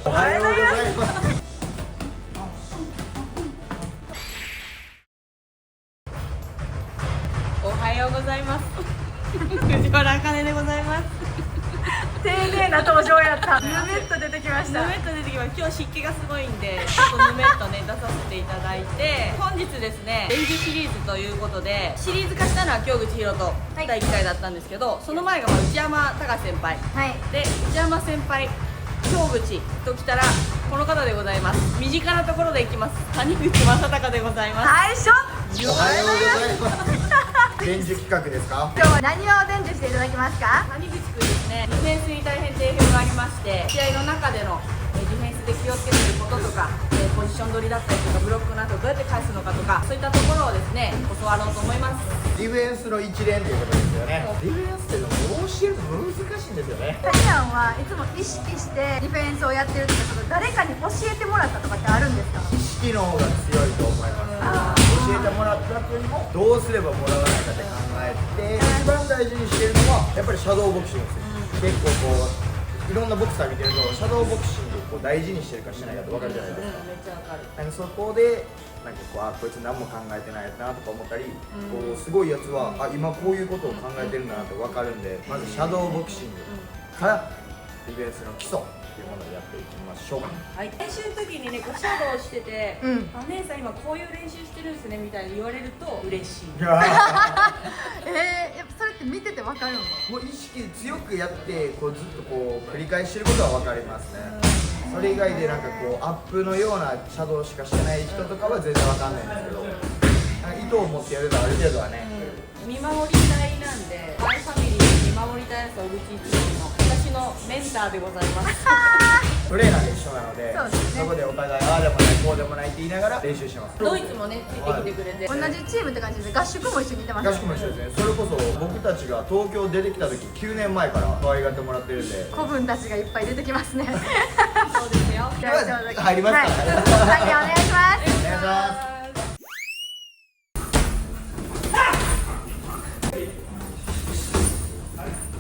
おはようございます。おはようございます。藤原茜でございます。丁寧な登場やった。ぬめっと出てきました。ヌメット出てきます。今日湿気がすごいんで、ちょっとヌメットね出させていただいて、本日ですね、電磁シリーズということで、シリーズ化したのは京口ひろと第1回だったんですけど、その前が内山隆先輩。はい。で、内山先輩、京口ときたらこの方でございます。身近なところでいきます。谷口正隆でございます。最初。おはようございます。展示企画ですか？今日は何を伝授していただけますか？谷口くんですね、ディフェンスに大変定評がありまして、試合の中でのディフェンスで気をつけていることとか、ポジション取りだったりとか、ブロックの後どうやって返すのかとか、そういったところをですね、教わろうと思います。ディフェンスの一連ということですよね。ディフェンスってどう教えるの難しいんですよね。タニアンはいつも意識してディフェンスをやってるってこと、誰かに教えてもらったとかってあるんですか？意識の方が強いと思います。教えてもらった後にもどうすればもらわないかって考えて、一番大事にしてるのはやっぱりシャドーボクシングですよ。結構こういろんなボクサー見てるとシャドーボクシングをこう大事にしてるかしてないかって分かるじゃないですか。めっちゃわかる。なんかそこでなんかこうこいつ何も考えてないなとか思ったり、こうすごいやつは今こういうことを考えてるんだなって分かるんで、まずシャドーボクシングからディフェンスの基礎っていうものをやっていきましょうか。はい、練習の時にね、こうシャドウしてて、お姉さん今こういう練習してるんですねみたいに言われると嬉しい。やっぱそれって見ててわかるの？もう意識強くやってこうずっとこう繰り返してることは分かりますね。それ以外でなんかこうアップのようなシャドウしかしてない人とかは全然分かんないんですけど、意図を持ってやるとある程度はね、見守り隊なんで、マイファミリーに見守り隊やつは小口一の私のメンターでございます。トレーナーが一緒なので、そうですね。そこでお互いああでもないこうでもないって言いながら練習してます。ドイツもね、ついてきてくれて、同じチームって感じで合宿も一緒にいてます合宿も一緒ですね。それこそ僕たちが東京出てきた時9年前から可愛がってもらってるんで、子分たちがいっぱい出てきますね。そうですよ。じゃあ入りますか？はい、お願いします。お願いします。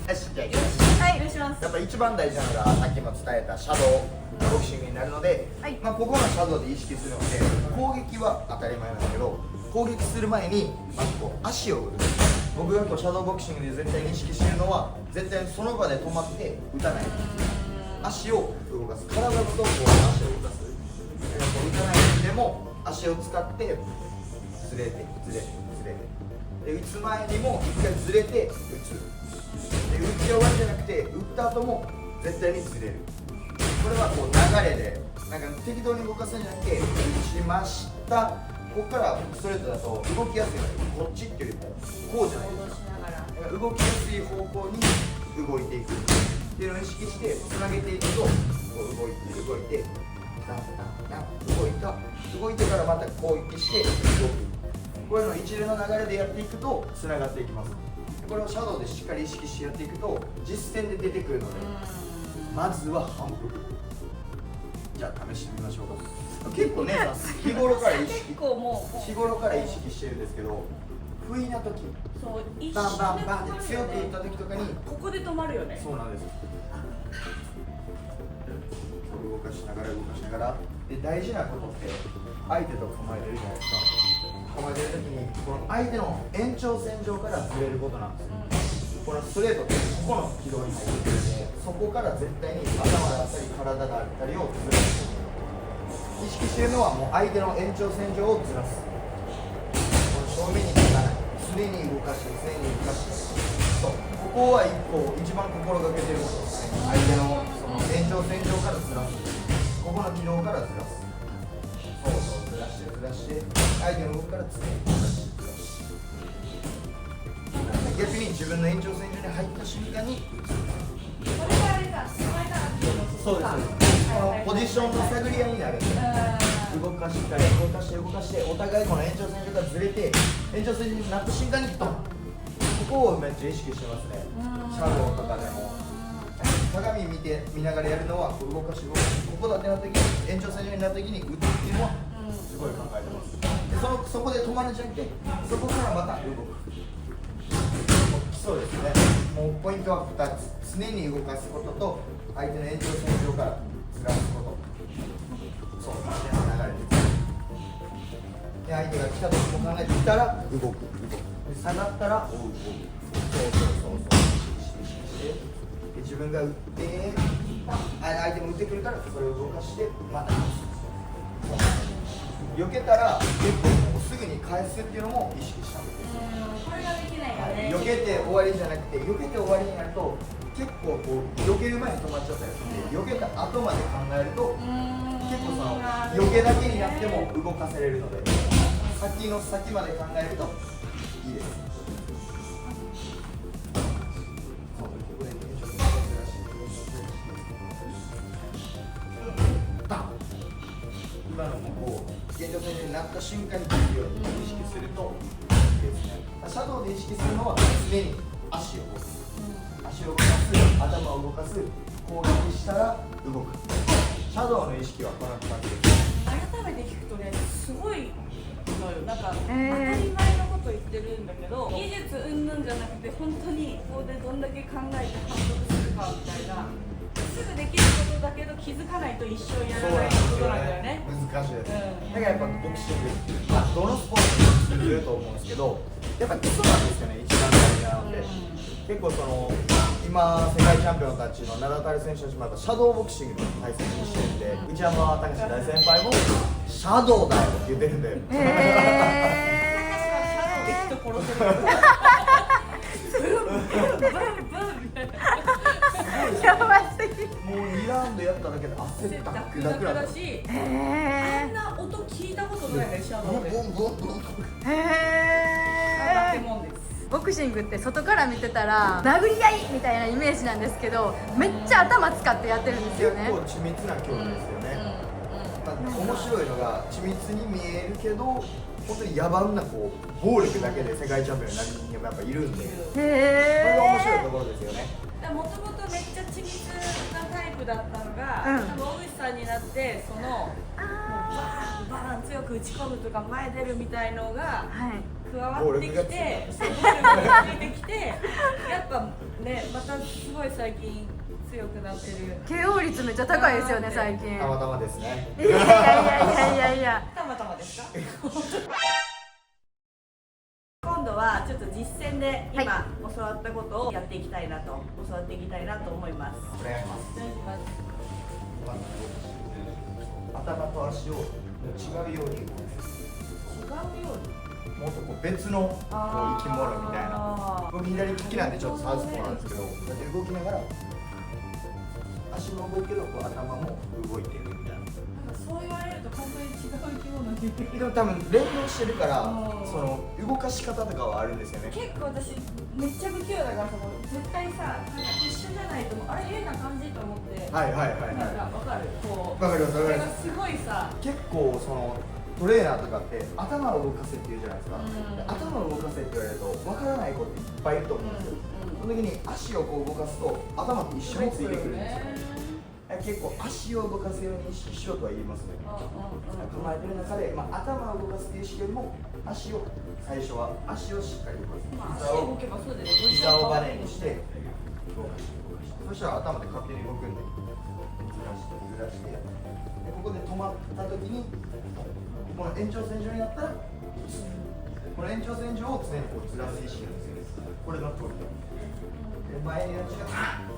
よし、じゃあ行きます。はい、お願いします。やっぱ一番大事なのがさっきも伝えたシャドウボクシングになるので、はい、ここのシャドウで意識するので、攻撃は当たり前なんだけど、攻撃する前にまずこう足を打る。僕がこうシャドウボクシングで絶対に意識してるのは、絶対にその場で止まって打たない。足を動かす。体ごとこう足を動かす。打たないでも足を使ってずれてずれてずれて、で打つ前にも一回ずれて打つ。で打ち終わりじゃなくて打った後も絶対にずれる。これはこう流れでなんか適当に動かすんじゃなくて、打ちました、ここからストレートだと動きやすいので、こっちっていうよりもこうじゃないですか。だから動きやすい方向に動いていくっていうのを意識してつなげていくと、こう動いてダンダンダン動いてからまた攻撃して動く。こういうのを一連の流れでやっていくとつながっていきます。これをシャドウでしっかり意識してやっていくと実践で出てくるので、まずは反復。じゃあ試してみましょうか。結構ね、日頃から意識してるんですけど、不意な時、バンバンバンって強く打った時とかにここで止まるよね。そうなんです。動かしながらで、大事なことって相手と構えてるじゃないですか。構えてる時にこの相手の延長線上からずれることなんですよ。このストレートってここの軌道に入ってくるので、そこから絶対に頭だったり体だったりをずらす。意識してるのはもう相手の延長線上をずらす。この正面に立たない、常に動かしてそう、ここは一番心がけてることですね。相手のその延長線上からずらす。ここの軌道からずらす。そうずらして相手の動きから常にずらして逆に自分の延長線上に入った瞬間にそうです。このポジションの探り合いになるんで、動かしてお互いこの延長線上からずれて延長線上になった瞬間にドン。ここをめっちゃ意識してますね。シャドウとかでも鏡見ながらやるのは動かしここだってなった時に延長線上になった時に打つっていうのはすごい考えてます。でそこで止まるんじゃなくて、そこからまた動く。そうですね。もうポイントは2つ。常に動かすことと相手の延長線上からずらすこと。で相手が来た時も考えてきたら動くで下がったら追うそうで自分が打って相手も打ってくるからそれを動かしてまた避けたら結構もうすぐに返すっていうのも意識したんです。これができないからね。避けて終わりじゃなくて避けて終わりになると結構こう避ける前に止まっちゃったりするんで、避けた後まで考えると結構その避けだけになっても動かせれるので先の先まで考えるといいです。今のもこう現状戦になった瞬間にできるように意識するといいですね。シャドウで意識するのは常に足を動かす、足を動かす、頭を動かす、攻撃したら動く。シャドウの意識はこんな感じです。改めて聞くとね、すごいのよ。なんか当たり前のこと言ってるんだけど、技術云々じゃなくて本当にここでどんだけ考えて反復するかみたいな。すぐできることだけど気づかないと一生やらないことなんだよね。難しいです。だからやっぱボクシング、どのスポーツにも通ずると思うんですけど、やっぱ基礎なんですよね、一番大事なので。結構その今世界チャンピオンたちの名だたる選手たちもシャドーボクシングの対戦をしてるんで、内山隆大先輩もシャドウだよって言ってるんで。シャドウで人殺せる。やばすぎ。もう2ラウンドやっただけで汗ダクダクだし、あんな音聞いたことないね、シャドウで。ボンボンボンボン。ボクシングって外から見てたら殴り合いみたいなイメージなんですけど、めっちゃ頭使ってやってるんですよね。結構緻密な競技ですよね。面白いのが緻密に見えるけど本当に野蛮なこう暴力だけで世界チャンピオンになる人間もやっぱいるんで、これが面白いところですよね。もともとめっちゃ緻密なタイプだったのが、大口さんになってもうバーンバーン強く打ち込むとか前出るみたいのが加わってきて、暴力がついてきて、やっぱねまたすごい最近強くなってる。KO 率めっちゃ高いですよね最近。たまたまですね。いやいやいやいやいや。たまたまですか？今度はちょっと実践で今教わったことをやっていきたいなと、教わっていきたいなと思います。お願いします。お願いします。頭と足を違うように、違うようにもっとこう別のこう生き物みたいな。僕左利きなんでちょっとサウスポーなんですけど、こうやって動きながら足も動くけどこう頭も動いてるみたいな。そう言われると本当に違う生き物に見える。でも多分連動してるからその動かし方とかはあるんですよね。結構私めっちゃ不器用だからさ、絶対さ一緒じゃないとあれ変な感じと思って。はいはいはいなんはかわかる。こう。わかりますわかりそれがます。すごいさ。結構そのトレーナーとかって頭を動かせって言うじゃないですか。頭を動かせって言われるとわからない子っていっぱいいると思うんですよ。その時に足をこう動かすと頭と一緒についてくるんですよ。結構足を動かすように意識しようとは言いますね。構えてる中で、頭を動かすっていう意識よりも足を最初は足をしっかり動かす。足動けばそうだよね。膝をバネにして動かして動かして。そしたら頭で勝手に動くんでずらしてずらして。でここで止まった時にこの延長線上になったらこの延長線上を常にこうずらす意識なんですよ。これが通りで前になっちゃう。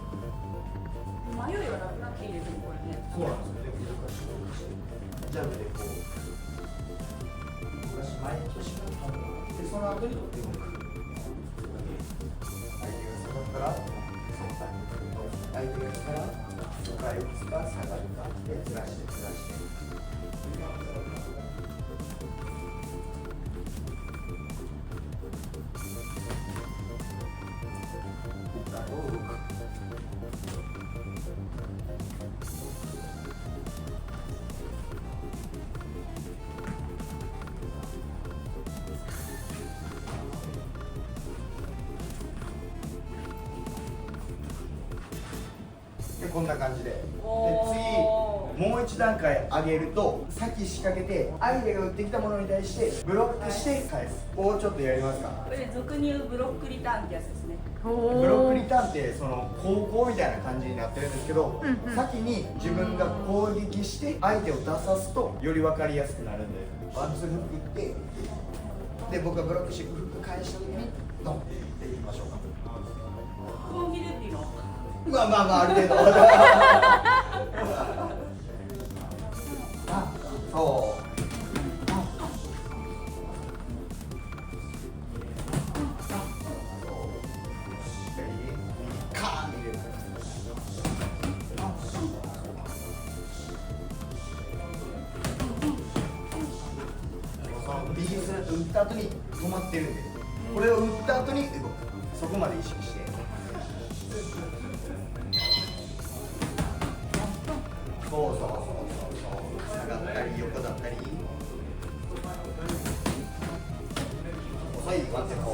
迷いはなくなっていいですね、これね。そうなんですよね。動かして動かしてジャブでこう動かし前にとしまったでその後に動く。相手が下がったら相手が来たら初回打つか下がるかでずらしてずらして。でこんな感じで、次もう一段階上げると先仕掛けて相手が打ってきたものに対してブロックして返す。をちょっとやりますか。これ俗に言うブロックリターンってやつですね。おブロックリーターンってその後攻みたいな感じになってるんですけど、うんうん先に自分が攻撃して相手を出さすとより分かりやすくなるんで、ワンツーフックってで僕がブロックしてフック返した時にドンっていきましょうか。コンギルティのまあまあまあある程度あそうカーン入れる。そのビギスラッと打った後に止まってるんで、これを打った後に動く、そこまで意識して。そうそうそうそう、下がったり横だったり遅いワンテンポ、そ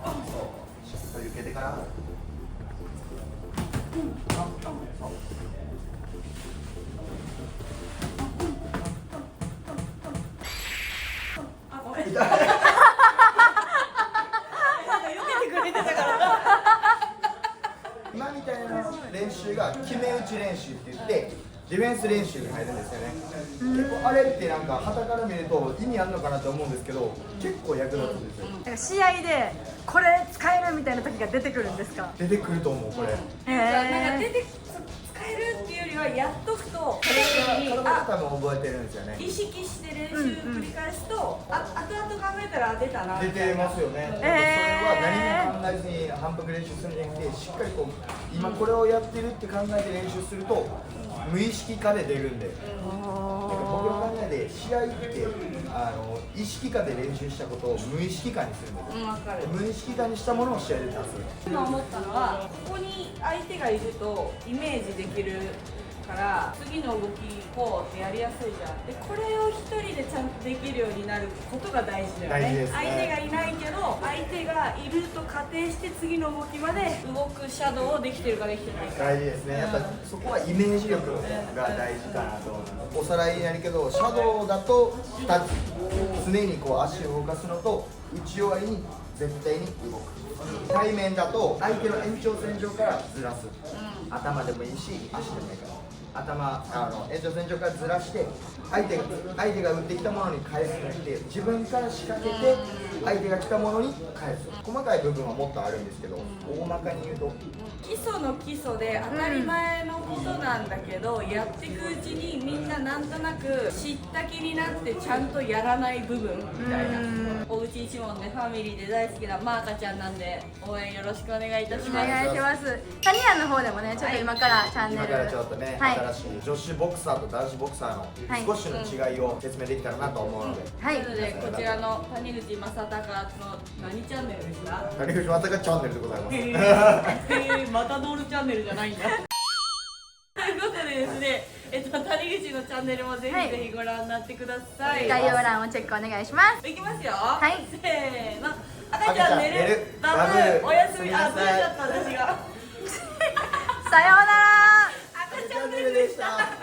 うしっかり受けてからそうあごめん痛いなんか避けてくれてたから今みたいな練習が決め打ち練習って言ってディフェンス練習に入るんですよね。結構あれってなんか旗から見ると意味あるのかなと思うんですけど、結構役立つんですよ。なんか試合でこれ使えるみたいな時が出てくるんですか？出てくると思うこれ。なんか出て使えるっていうよりはやっとくと体が多分覚えてるんですよね。意識して練習繰り返すと、後々考えたら出たな出てますよね。それは何も考えずに反復練習するんじゃなくて、しっかりこう今これをやってるって考えて練習すると無意識化で出るんで。なんか僕の考えで試合って意識化で練習したことを無意識化にするんですよ。分かる。無意識化にしたものを試合で出す。今思ったのはここに相手がいるとイメージできるから次の動きこうってやりやすいじゃん。でこれを一人でちゃんとできるようになることが大事だよね。大事ですね相手がいないけど相手がいると仮定して次の動きまで動くシャドウをできてるかできてないか。大事ですね。やっぱそこはイメージ力が大事かなと思います。おさらいになるけど、シャドウだと2つ、常にこう足を動かすのと打ち終わりに絶対に動く。対面だと相手の延長線上からずらす。頭でもいいし足でもいいから。延長線上からずらして相手が打ってきたものに返すんじゃなくて、自分から仕掛けて相手が来たものに返す。細かい部分はもっとあるんですけど、大まかに言うと基礎の基礎で当たり前のことなんだけど、やっていくうちにみんななんとなく知った気になってちゃんとやらない部分みたいな。おうち一門でファミリーで大好きなマーカちゃんなんで応援よろしくお願いいたしおます。願いします。タニアンの方でもね、ちょっと今からチャンネル、今からちょっとね、はい新しい女子ボクサーと男子ボクサーの少しの違いを説明できたらなと思うので、はいなのでこちらの谷口正隆の何チャンネルですか？谷口まさかチャンネルでございます。またドールチャンネルじゃないんだ。ということでですね、谷口のチャンネルもぜひぜひご覧になってください。概要欄をチェックお願いします。いきますよ。はいせーの。赤ちゃん寝る。バブー。おやすみ。あ、ずれちゃった私が。さようなら。赤ちゃん寝チャンネルでした。